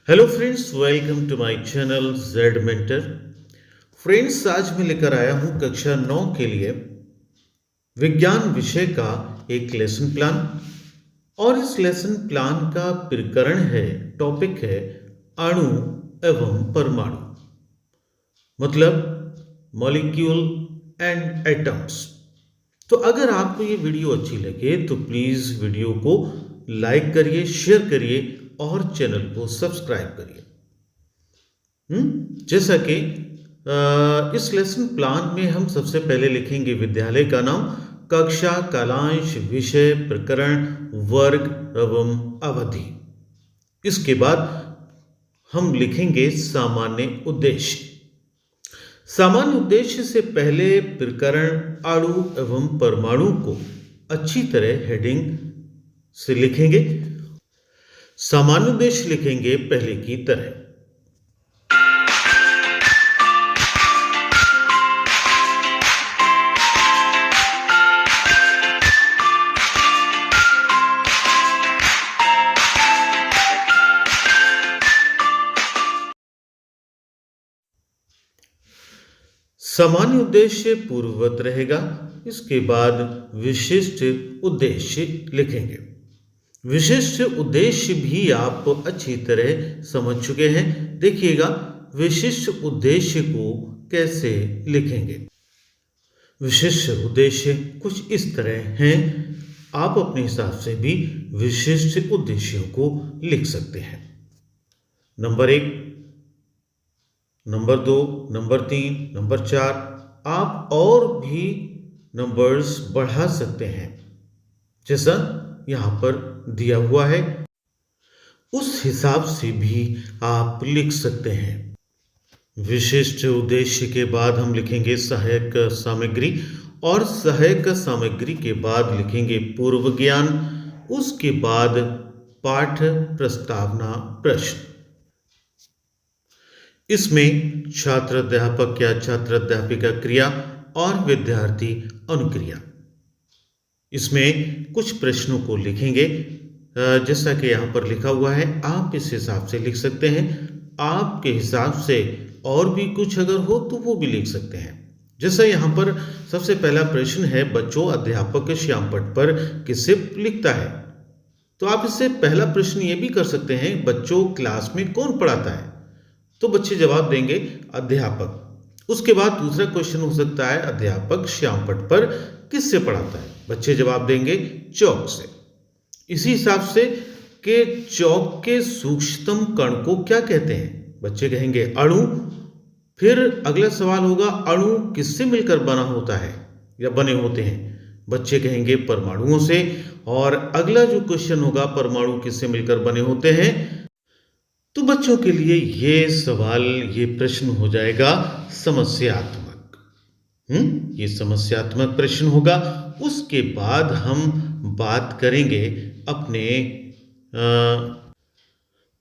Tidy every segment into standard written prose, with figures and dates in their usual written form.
Hello friends, welcome to my channel Z Mentor. Friends, आज मैं लेकर आया हूं कक्षा 9 के लिए विज्ञान विषय का एक लेसन प्लान। और इस लेसन प्लान का प्रकरण है, टॉपिक है अणु एवं परमाणु, मतलब मॉलिक्यूल एंड एटम्स। तो अगर आपको ये वीडियो अच्छी लगे तो प्लीज वीडियो को लाइक करिए, शेयर करिए और चैनल को सब्सक्राइब करिए। जैसा कि इस लेसन प्लान में हम सबसे पहले लिखेंगे विद्यालय का नाम, कक्षा, कालांश, विषय, प्रकरण, वर्ग एवं अवधि। इसके बाद हम लिखेंगे सामान्य उद्देश्य। सामान्य उद्देश्य से पहले प्रकरण, अणु एवं परमाणु को अच्छी तरह हेडिंग से लिखेंगे। सामान्य उद्देश्य लिखेंगे पहले की तरह। सामान्य उद्देश्य पूर्ववत रहेगा। इसके बाद विशिष्ट उद्देश्य लिखेंगे। विशिष्ट उद्देश्य भी आप अच्छी तरह समझ चुके हैं। देखिएगा विशिष्ट उद्देश्य को कैसे लिखेंगे। विशिष्ट उद्देश्य कुछ इस तरह हैं। आप अपने हिसाब से भी विशिष्ट उद्देश्यों को लिख सकते हैं। नंबर 1, नंबर 2, नंबर 3, नंबर 4, आप और भी नंबर्स बढ़ा सकते हैं जैसा यहां पर दिया हुआ है, उस हिसाब से भी आप लिख सकते हैं। विशिष्ट उद्देश्य के बाद हम लिखेंगे सहायक सामग्री, और सहायक सामग्री के बाद लिखेंगे पूर्व ज्ञान। उसके बाद पाठ प्रस्तावना प्रश्न। इसमें छात्र अध्यापक या छात्र अध्यापिका क्रिया और विद्यार्थी अनुक्रिया। इसमें कुछ प्रश्नों को लिखेंगे जैसा कि यहाँ पर लिखा हुआ है। आप इस हिसाब से लिख सकते हैं। आपके हिसाब से और भी कुछ अगर हो तो वो भी लिख सकते हैं। जैसा यहाँ पर सबसे पहला प्रश्न है, बच्चों अध्यापक श्यामपट्ट पर किससे लिखता है। तो आप इससे पहला प्रश्न ये भी कर सकते हैं, बच्चों क्लास में कौन पढ़ाता है। तो बच्चे जवाब देंगे अध्यापक। उसके बाद दूसरा क्वेश्चन हो सकता है, अध्यापक श्यामपट्ट पर किससे पढ़ाता है। बच्चे जवाब देंगे चौक से। इसी हिसाब से कि चौक के सूक्ष्मतम कण को क्या कहते हैं। बच्चे कहेंगे अणु। फिर अगला सवाल होगा, अणु किससे मिलकर बना होता है या बने होते हैं। बच्चे कहेंगे परमाणुओं से। और अगला जो क्वेश्चन होगा, परमाणु किससे मिलकर बने होते हैं। तो बच्चों के लिए ये सवाल, ये प्रश्न हो जाएगा समस्यात्मक। ये समस्यात्मक प्रश्न होगा। उसके बाद हम बात करेंगे अपने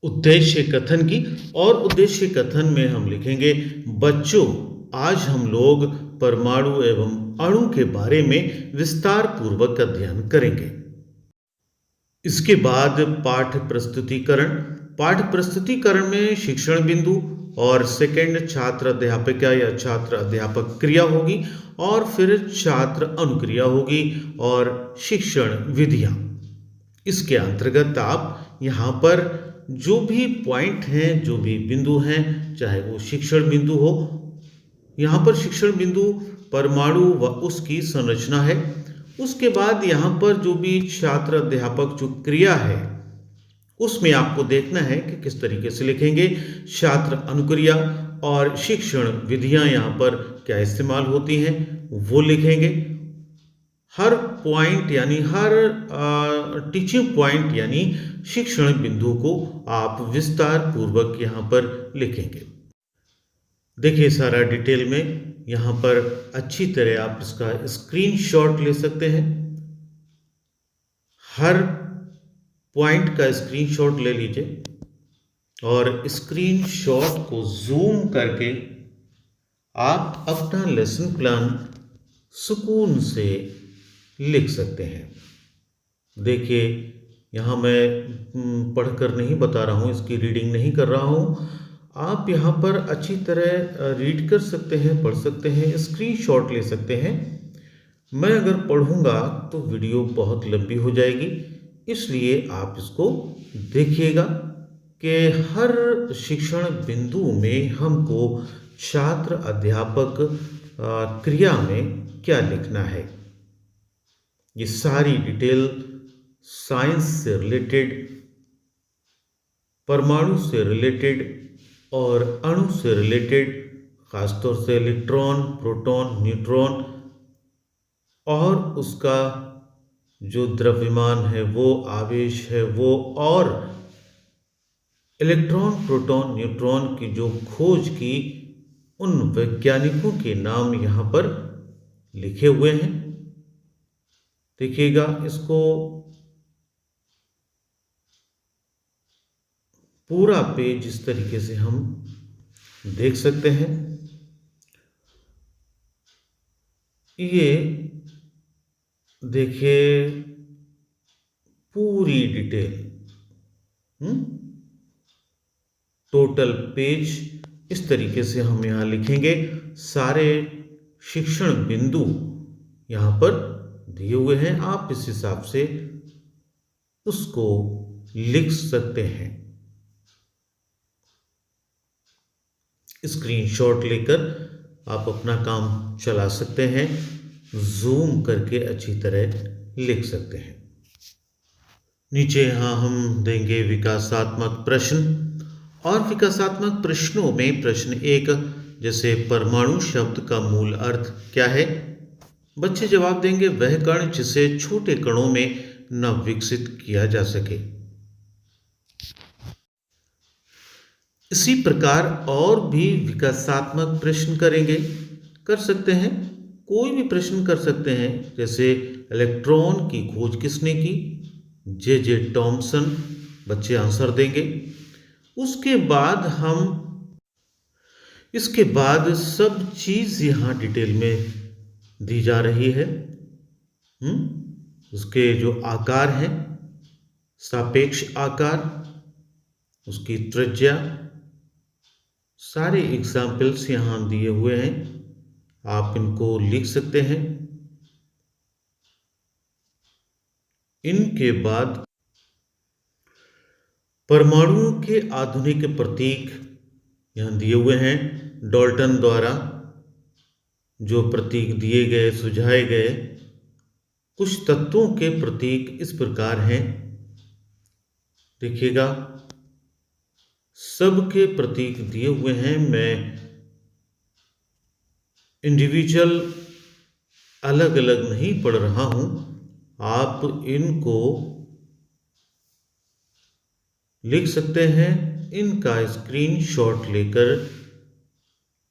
उद्देश्य कथन की। और उद्देश्य कथन में हम लिखेंगे, बच्चों आज हम लोग परमाणु एवं अणु के बारे में विस्तार पूर्वक अध्ययन करेंगे। इसके बाद पाठ प्रस्तुतिकरण। पाठ प्रस्तुतिकरण में शिक्षण बिंदु और सेकंड छात्र अध्यापिका या छात्र अध्यापक क्रिया होगी, और फिर छात्र अनुक्रिया होगी और शिक्षण विधियां। इसके अंतर्गत आप यहाँ पर जो भी पॉइंट हैं, जो भी बिंदु हैं, चाहे वो शिक्षण बिंदु हो, यहाँ पर शिक्षण बिंदु परमाणु व उसकी संरचना है। उसके बाद यहाँ पर जो भी छात्र अध्यापक जो क्रिया है, उसमें आपको देखना है कि किस तरीके से लिखेंगे। छात्र अनुक्रिया और शिक्षण विधियां यहाँ पर क्या इस्तेमाल होती हैं वो लिखेंगे। हर पॉइंट यानी हर टीचिंग पॉइंट यानी शिक्षण बिंदु को आप विस्तार पूर्वक यहाँ पर लिखेंगे। देखिए सारा डिटेल में यहाँ पर अच्छी तरह आप इसका स्क्रीनशॉट ले सकते हैं। हर पॉइंट का स्क्रीनशॉट ले लीजिए और स्क्रीनशॉट को जूम करके आप अपना लेसन प्लान सुकून से लिख सकते हैं। देखिए यहाँ मैं पढ़कर नहीं बता रहा हूँ, इसकी रीडिंग नहीं कर रहा हूँ। आप यहाँ पर अच्छी तरह रीड कर सकते हैं, पढ़ सकते हैं, स्क्रीनशॉट ले सकते हैं। मैं अगर पढ़ूंगा तो वीडियो बहुत लंबी हो जाएगी, इसलिए आप इसको देखिएगा कि हर शिक्षण बिंदु में हमको छात्र अध्यापक क्रिया में क्या लिखना है। ये सारी डिटेल साइंस से रिलेटेड, परमाणु से रिलेटेड और अणु से रिलेटेड, खासतौर से इलेक्ट्रॉन, प्रोटॉन, न्यूट्रॉन और उसका जो द्रव्यमान है वो, आवेश है वो, और इलेक्ट्रॉन, प्रोटॉन, न्यूट्रॉन की जो खोज की उन वैज्ञानिकों के नाम यहाँ पर लिखे हुए हैं। देखिएगा, इसको पूरा पेज इस तरीके से हम देख सकते हैं। ये देखिए पूरी डिटेल, टोटल पेज इस तरीके से हम यहाँ लिखेंगे। सारे शिक्षण बिंदु यहाँ पर दिए हुए हैं, आप इस हिसाब से उसको लिख सकते हैं। स्क्रीनशॉट लेकर आप अपना काम चला सकते हैं, जूम करके अच्छी तरह लिख सकते हैं। नीचे यहाँ हम देंगे विकासात्मक प्रश्न, और विकासात्मक प्रश्नों में प्रश्न 1, जैसे परमाणु शब्द का मूल अर्थ क्या है। बच्चे जवाब देंगे, वह कण जिसे छोटे कणों में न विकसित किया जा सके। इसी प्रकार और भी विकासात्मक प्रश्न कर सकते हैं, कोई भी प्रश्न कर सकते हैं। जैसे इलेक्ट्रॉन की खोज किसने की, जे टॉमसन, बच्चे आंसर देंगे। उसके बाद इसके बाद सब चीज यहां डिटेल में दी जा रही है। उसके जो आकार हैं, सापेक्ष आकार, उसकी त्रिज्या, सारे एग्जाम्पल्स यहां दिए हुए हैं, आप इनको लिख सकते हैं। इनके बाद परमाणुओं के आधुनिक प्रतीक यहां दिए हुए हैं। डाल्टन द्वारा जो प्रतीक दिए गए, सुझाए गए, कुछ तत्वों के प्रतीक इस प्रकार हैं। देखिएगा, सबके प्रतीक दिए हुए हैं। मैं इंडिविजुअल अलग अलग नहीं पढ़ रहा हूं, आप इनको लिख सकते हैं। इनका स्क्रीनशॉट लेकर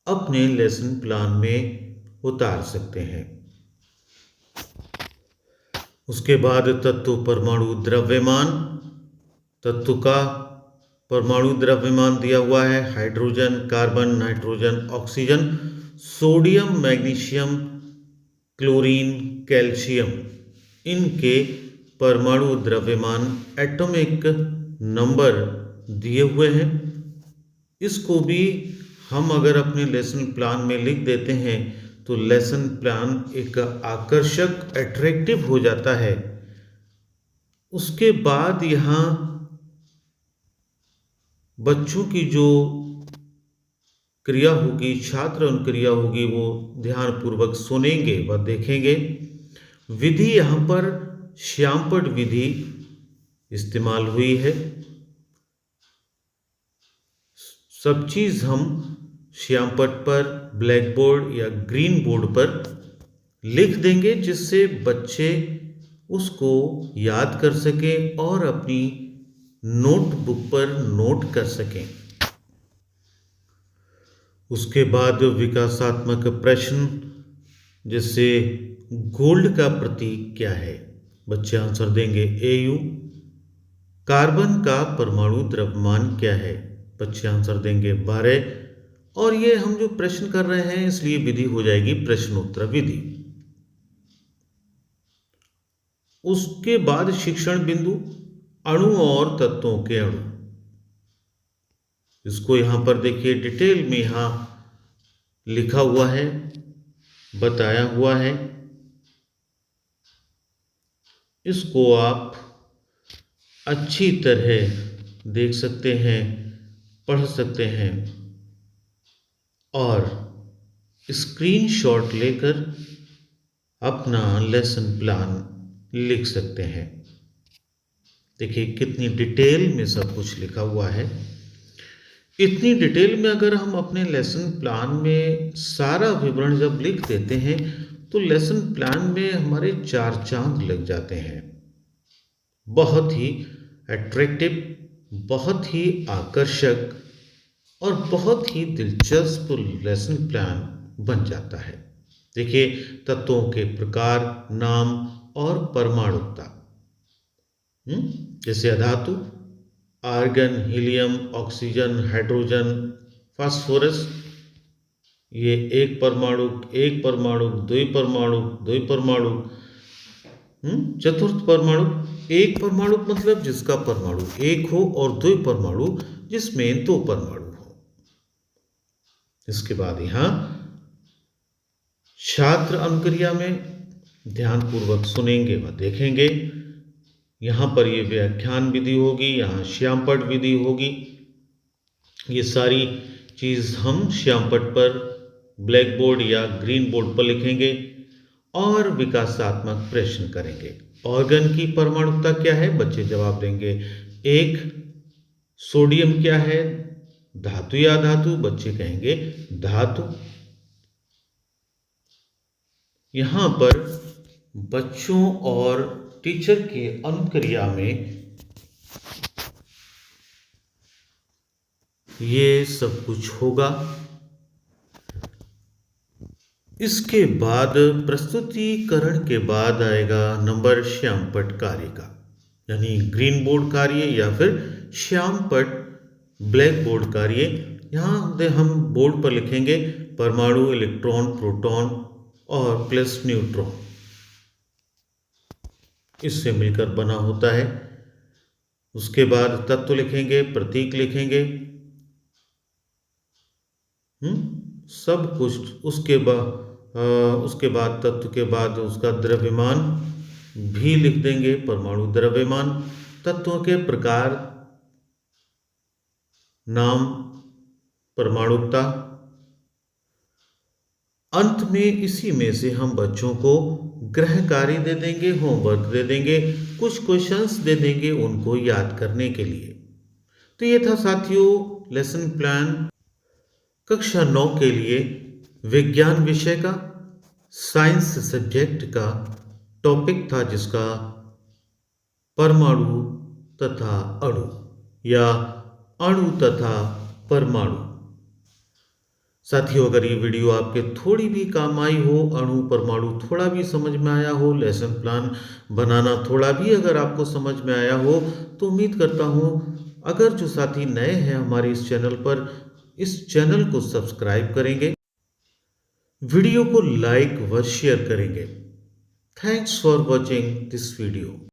अपने लेसन प्लान में उतार सकते हैं। उसके बाद तत्व परमाणु द्रव्यमान, तत्व का परमाणु द्रव्यमान दिया हुआ है। Hydrogen, carbon, nitrogen, oxygen, sodium, magnesium, chlorine, calcium, इनके परमाणु द्रव्यमान, एटॉमिक नंबर दिए हुए हैं। इसको भी हम अगर अपने लेसन प्लान में लिख देते हैं तो लेसन प्लान एक आकर्षक, अट्रैक्टिव हो जाता है। उसके बाद यहाँ बच्चों की जो क्रिया होगी, छात्र उन क्रिया होगी, वो ध्यानपूर्वक सुनेंगे व देखेंगे। विधि यहाँ पर श्यामपट्ट विधि इस्तेमाल हुई है। सब चीज हम श्यामपट्ट पर, ब्लैक बोर्ड या ग्रीन बोर्ड पर लिख देंगे, जिससे बच्चे उसको याद कर सकें और अपनी नोटबुक पर नोट कर सकें। उसके बाद विकासात्मक प्रश्न, जैसे गोल्ड का प्रतीक क्या है, बच्चे आंसर देंगे Au। कार्बन का परमाणु द्रव्यमान क्या है, बच्चे आंसर देंगे 12। और ये हम जो प्रश्न कर रहे हैं, इसलिए विधि हो जाएगी प्रश्नोत्तर विधि। उसके बाद शिक्षण बिंदु, अणु और तत्वों के अणु। इसको यहां पर देखिए डिटेल में यहां लिखा हुआ है, बताया हुआ है। इसको आप अच्छी तरह देख सकते हैं, पढ़ सकते हैं और स्क्रीनशॉट लेकर अपना लेसन प्लान लिख सकते हैं। देखिए कितनी डिटेल में सब कुछ लिखा हुआ है। इतनी डिटेल में अगर हम अपने लेसन प्लान में सारा विवरण जब लिख देते हैं तो लेसन प्लान में हमारे 4 चांद लग जाते हैं। बहुत ही अट्रैक्टिव, बहुत ही आकर्षक और बहुत ही दिलचस्प लेसन प्लान बन जाता है। देखिए तत्वों के प्रकार, नाम और परमाणुकता। जैसे अधातु argon, helium, oxygen, hydrogen, phosphorus, ये एक परमाणु, द्वि परमाणु, चतुर्थ परमाणु। एक परमाणु मतलब जिसका परमाणु एक हो और द्वि परमाणु जिसमें 2 परमाणु हो। इसके बाद यहां छात्र अनुक्रिया में ध्यानपूर्वक सुनेंगे व देखेंगे। यहां पर ये व्याख्यान विधि होगी, यहां श्यामपट्ट विधि होगी। ये सारी चीज हम श्यामपट्ट पर, ब्लैक बोर्ड या ग्रीन बोर्ड पर लिखेंगे और विकासात्मक प्रश्न करेंगे। ऑर्गन की परमाणुकता क्या है, बच्चे जवाब देंगे 1। सोडियम क्या है, धातु या धातु, बच्चे कहेंगे धातु। यहां पर बच्चों और टीचर के अनुक्रिया में ये सब कुछ होगा। इसके बाद प्रस्तुतिकरण के बाद आएगा नंबर श्यामपट्ट कार्य का, यानी ग्रीन बोर्ड कार्य या फिर श्यामपट्ट ब्लैक बोर्ड कार्य। यहाँ हम बोर्ड पर लिखेंगे परमाणु, इलेक्ट्रॉन, प्रोटॉन और प्लस न्यूट्रॉन, इससे मिलकर बना होता है। उसके बाद तत्व लिखेंगे, प्रतीक लिखेंगे, सब कुछ। उसके बाद तत्व के बाद उसका द्रव्यमान भी लिख देंगे, परमाणु द्रव्यमान, तत्वों के प्रकार, नाम, परमाणुकता। अंत में इसी में से हम बच्चों को गृह कार्य दे देंगे, होमवर्क दे देंगे, कुछ क्वेश्चंस दे देंगे उनको याद करने के लिए। तो ये था साथियों लेसन प्लान कक्षा 9 के लिए विज्ञान विषय का, साइंस सब्जेक्ट का टॉपिक था जिसका परमाणु तथा अणु या अणु तथा परमाणु। साथियों अगर ये वीडियो आपके थोड़ी भी काम आई हो, अणु परमाणु थोड़ा भी समझ में आया हो, लेसन प्लान बनाना थोड़ा भी अगर आपको समझ में आया हो, तो उम्मीद करता हूँ अगर जो साथी नए हैं हमारे इस चैनल पर, इस चैनल को सब्सक्राइब करेंगे, वीडियो को लाइक व शेयर करेंगे। Thanks for watching this video.